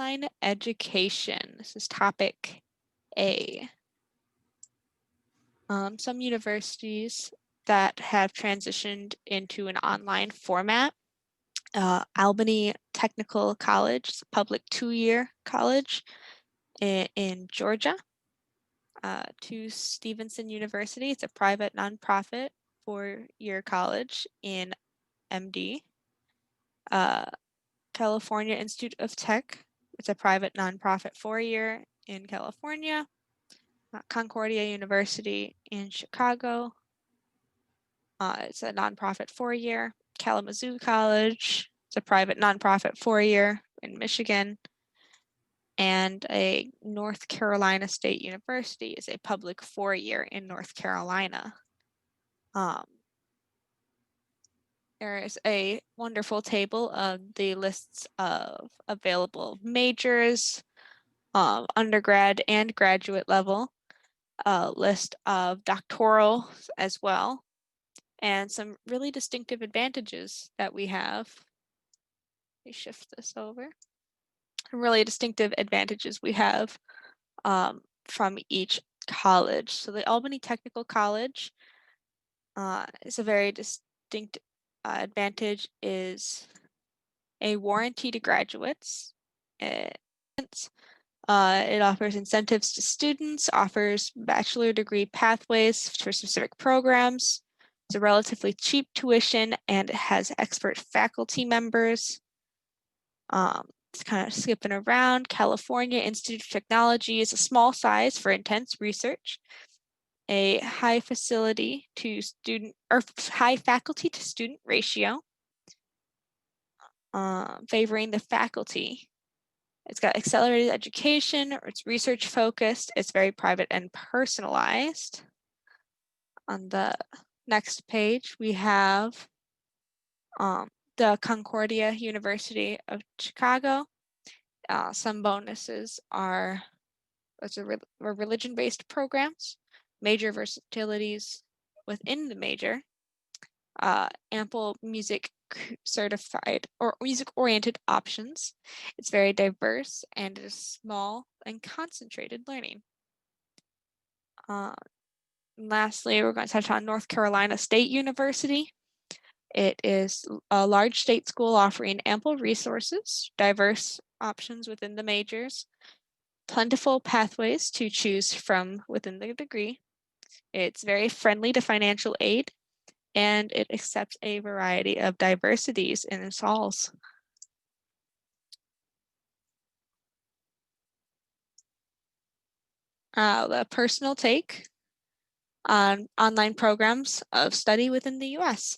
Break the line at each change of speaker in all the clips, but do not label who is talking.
online education. This is topic A. Some universities that have transitioned into an online format. Albany Technical College, it's a public 2-year college in Georgia. To Stevenson University, it's a private nonprofit 4-year college in MD. California Institute of Tech, it's a private nonprofit 4-year in California. Concordia University in Chicago, it's a nonprofit 4-year. Kalamazoo College, it's a private nonprofit 4-year in Michigan. And a North Carolina State University is a public 4-year in North Carolina. There is a wonderful table of the lists of available majors, undergrad and graduate level, a list of doctorals as well, and some really distinctive advantages that we have. Let me shift this over. Some really distinctive advantages we have from each college. So the Albany Technical College is a very distinct advantage is a warranty to graduates. It offers incentives to students, offers bachelor degree pathways for specific programs. It's a relatively cheap tuition and it has expert faculty members. It's kind of skipping around. California Institute of Technology is a small size for intense research. A high facility to student or high faculty to student ratio, favoring the faculty. It's got accelerated education, or it's research focused, it's very private and personalized. On the next page, we have the Concordia University of Chicago. Some bonuses are religion-based programs, major versatilities within the major, ample music certified or music-oriented options. It's very diverse and it is small and concentrated learning. Lastly, we're going to touch on North Carolina State University. It is a large state school offering ample resources, diverse options within the majors, plentiful pathways to choose from within the degree. It's very friendly to financial aid, and it accepts a variety of diversities in its halls. The personal take on online programs of study within the US.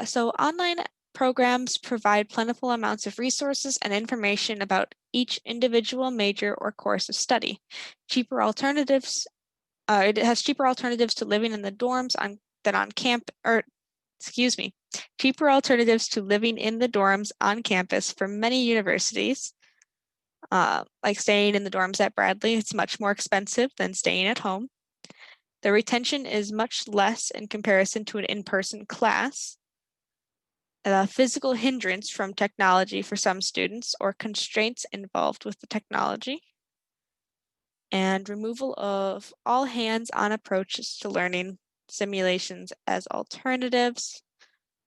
So online programs provide plentiful amounts of resources and information about each individual major or course of study. Cheaper alternatives, it has cheaper alternatives to living in the dorms cheaper alternatives to living in the dorms on campus for many universities. Like staying in the dorms at Bradley, it's much more expensive than staying at home. The retention is much less in comparison to an in-person class. The physical hindrance from technology for some students or constraints involved with the technology. And removal of all hands-on approaches to learning, simulations as alternatives.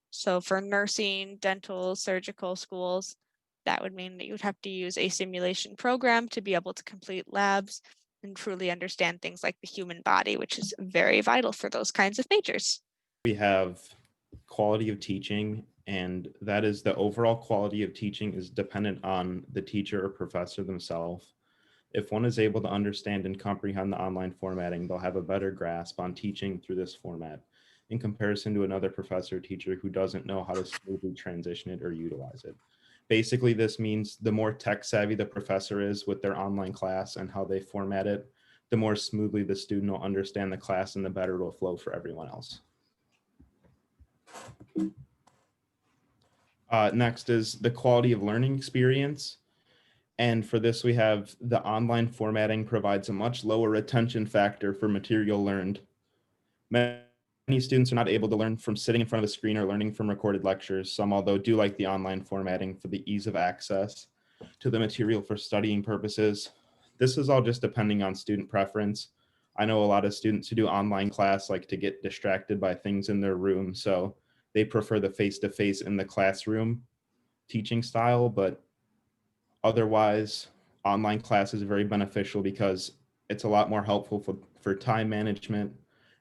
So for nursing, dental, surgical schools, that would mean that you would have to use a simulation program to be able to complete labs and truly understand things like the human body, which is very vital for those kinds of majors.
We have quality of teaching, and that is the overall quality of teaching is dependent on the teacher or professor themselves. If one is able to understand and comprehend the online formatting, they'll have a better grasp on teaching through this format in comparison to another professor or teacher who doesn't know how to smoothly transition it or utilize it. Basically, this means the more tech savvy the professor is with their online class and how they format it, the more smoothly the student will understand the class and the better it will flow for everyone else. Next is the quality of learning experience. And for this, we have the online formatting provides a much lower retention factor for material learned. Many students are not able to learn from sitting in front of a screen or learning from recorded lectures. Some, although, do like the online formatting for the ease of access. to the material for studying purposes. This is all just depending on student preference. I know a lot of students who do online class like to get distracted by things in their room, so they prefer the face-to-face in the classroom teaching style, but otherwise, online class is very beneficial because it's a lot more helpful for time management.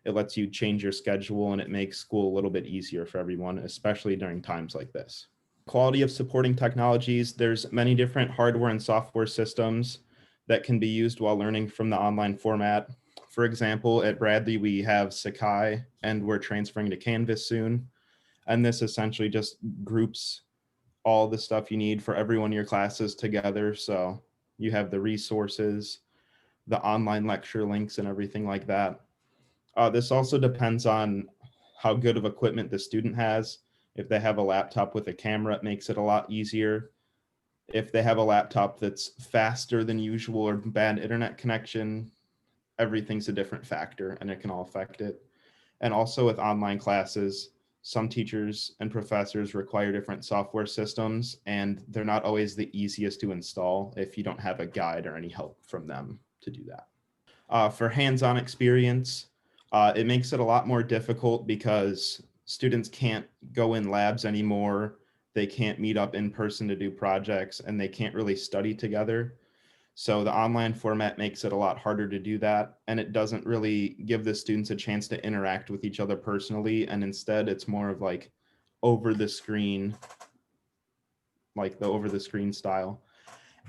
It lets you change your schedule and it makes school a little bit easier for everyone, especially during times like this. Quality of supporting technologies, there's many different hardware and software systems that can be used while learning from the online format. For example, at Bradley, we have Sakai and we're transferring to Canvas soon. And this essentially just groups all the stuff you need for every one of your classes together. So you have the resources, the online lecture links and everything like that. This also depends on how good of equipment the student has. If they have a laptop with a camera, it makes it a lot easier. If they have a laptop that's faster than usual or bad internet connection, everything's a different factor and it can all affect it. And also with online classes, some teachers and professors require different software systems and they're not always the easiest to install if you don't have a guide or any help from them to do that. For hands-on experience, it makes it a lot more difficult because students can't go in labs anymore. They can't meet up in person to do projects and they can't really study together. So the online format makes it a lot harder to do that. And it doesn't really give the students a chance to interact with each other personally. And instead it's more of like over the screen, like the over the screen style.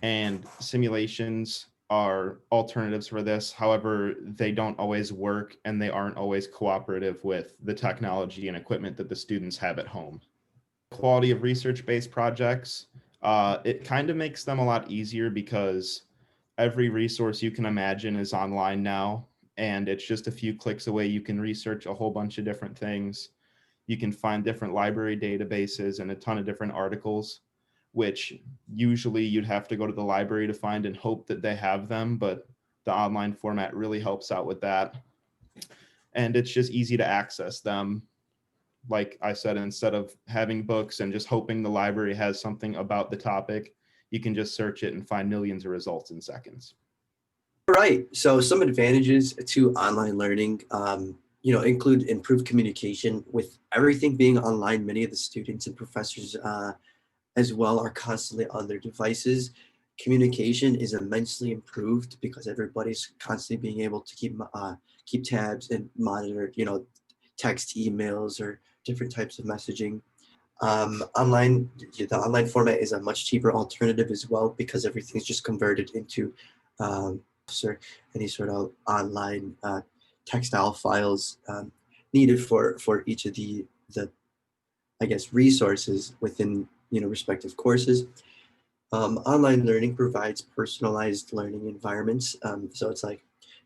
And simulations are alternatives for this. However, they don't always work and they aren't always cooperative with the technology and equipment that the students have at home. Quality of research-based projects, it kind of makes them a lot easier because every resource you can imagine is online now, and it's just a few clicks away. You can research a whole bunch of different things. You can find different library databases and a ton of different articles, which usually you'd have to go to the library to find and hope that they have them, but the online format really helps out with that. And it's just easy to access them. Like I said, instead of having books and just hoping the library has something about the topic, you can just search it and find millions of results in seconds.
All right. So some advantages to online learning, include improved communication. With everything being online, many of the students and professors as well are constantly on their devices. Communication is immensely improved because everybody's constantly being able to keep tabs and monitor, text, emails, or different types of messaging. The online format is a much cheaper alternative as well because everything's just converted into or any sort of online textile files needed for each of the I guess resources within respective courses. Online learning provides personalized learning environments. So it's like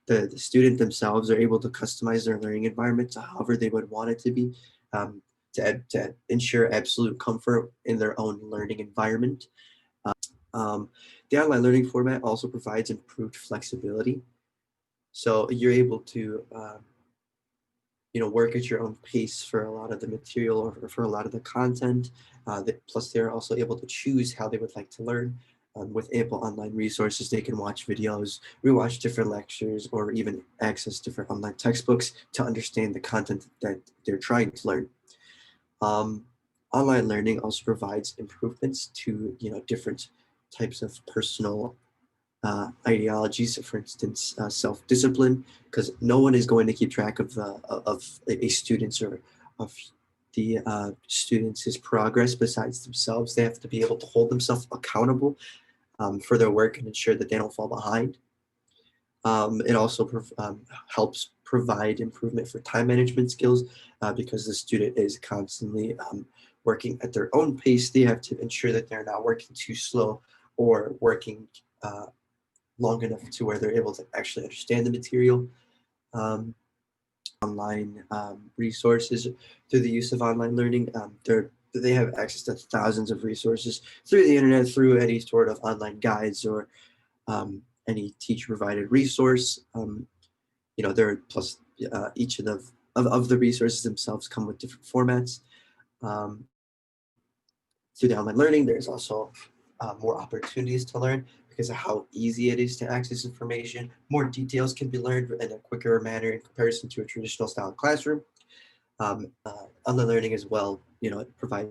the student themselves are able to customize their learning environment to however they would want it to be, to ensure absolute comfort in their own learning environment. The online learning format also provides improved flexibility. So you're able to work at your own pace for a lot of the material or for a lot of the content. Plus, they're also able to choose how they would like to learn. With ample online resources, they can watch videos, rewatch different lectures, or even access different online textbooks to understand the content that they're trying to learn. Online learning also provides improvements to different types of personal ideologies, for instance, self-discipline, because no one is going to keep track of a student's or of the students' progress besides themselves. They have to be able to hold themselves accountable for their work and ensure that they don't fall behind. It also helps provide improvement for time management skills because the student is constantly working at their own pace. They have to ensure that they're not working too slow or working long enough to where they're able to actually understand the material. Online resources through the use of online learning, they have access to thousands of resources through the internet, through any sort of online guides or any teacher provided resource. There plus each of the resources themselves come with different formats. Through the online learning, there's also more opportunities to learn because of how easy it is to access information. More details can be learned in a quicker manner in comparison to a traditional style classroom. Online learning as well, it provides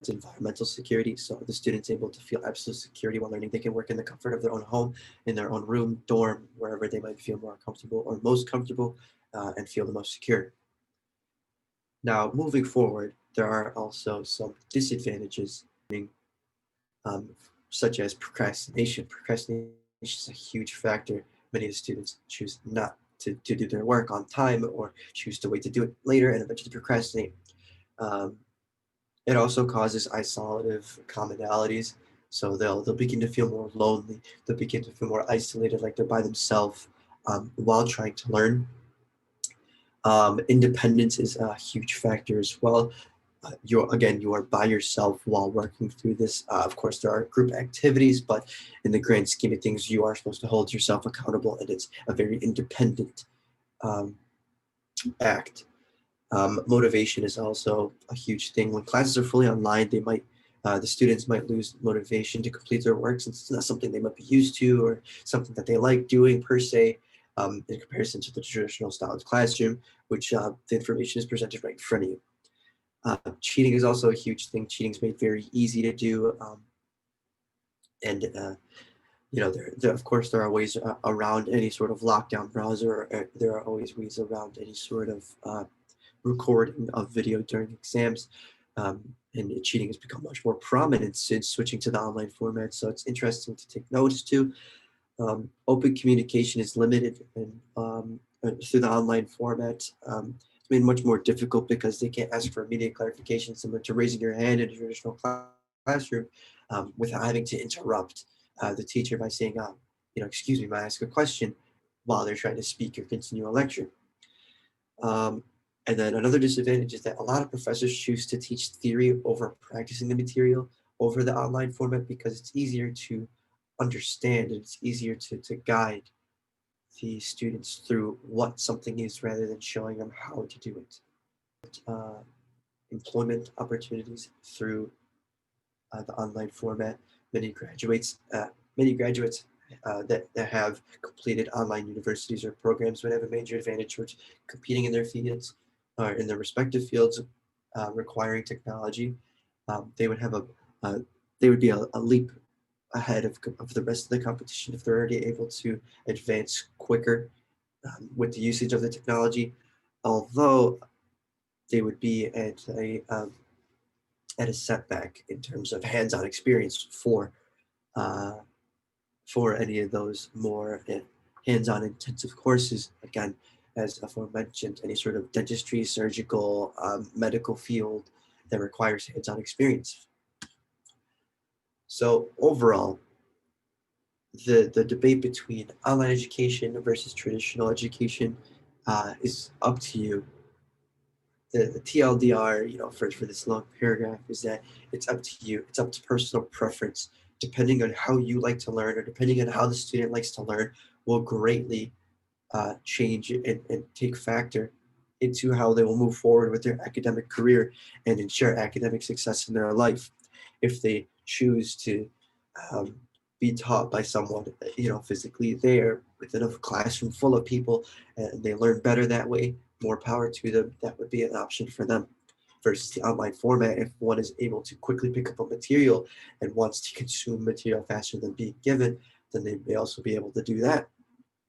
environmental security. So the student's able to feel absolute security while learning. They can work in the comfort of their own home, in their own room, dorm, wherever they might feel more comfortable or most comfortable and feel the most secure. Now, moving forward, there are also some disadvantages, um, such as procrastination. Procrastination is a huge factor. Many of the students choose not to do their work on time or choose to wait to do it later and eventually procrastinate. Um, it also causes isolative commonalities. So they'll begin to feel more lonely. They'll begin to feel more isolated, like they're by themselves while trying to learn. Independence is a huge factor as well. You are by yourself while working through this. Of course, there are group activities, but in the grand scheme of things, you are supposed to hold yourself accountable, and it's a very independent um, act. Motivation is also a huge thing. When classes are fully online, the students might lose motivation to complete their work since it's not something they might be used to or something that they like doing per se, in comparison to the traditional style of classroom, which the information is presented right in front of you. Cheating is also a huge thing. Cheating is made very easy to do, and of course there are ways around any sort of lockdown browser. There are always ways around any sort of recording of video during exams. And cheating has become much more prominent since switching to the online format. So it's interesting to take notice to. Open communication is limited through the online format. It's made much more difficult because they can't ask for immediate clarification, similar to raising your hand in a traditional classroom without having to interrupt the teacher by saying, excuse me, may I ask a question while they're trying to speak or continue a lecture. And then another disadvantage is that a lot of professors choose to teach theory over practicing the material over the online format because it's easier to understand and it's easier to guide the students through what something is rather than showing them how to do it. Employment opportunities through the online format. Many graduates that have completed online universities or programs would have a major advantage towards competing in their fields or in their respective fields requiring technology. They would have they would be a leap ahead of the rest of the competition if they're already able to advance quicker with the usage of the technology, although they would be at a setback in terms of hands-on experience for any of those more hands-on intensive courses. Again, as aforementioned, any sort of dentistry, surgical, medical field that requires hands-on experience. So overall, the debate between online education versus traditional education is up to you. The TLDR, for this long paragraph is that it's up to you. It's up to personal preference. Depending on how you like to learn or depending on how the student likes to learn will greatly change and take factor into how they will move forward with their academic career and ensure academic success in their life. If they choose to be taught by someone, physically there within a classroom full of people, and they learn better that way, more power to them. That would be an option for them versus the online format. If one is able to quickly pick up a material and wants to consume material faster than being given, then they may also be able to do that.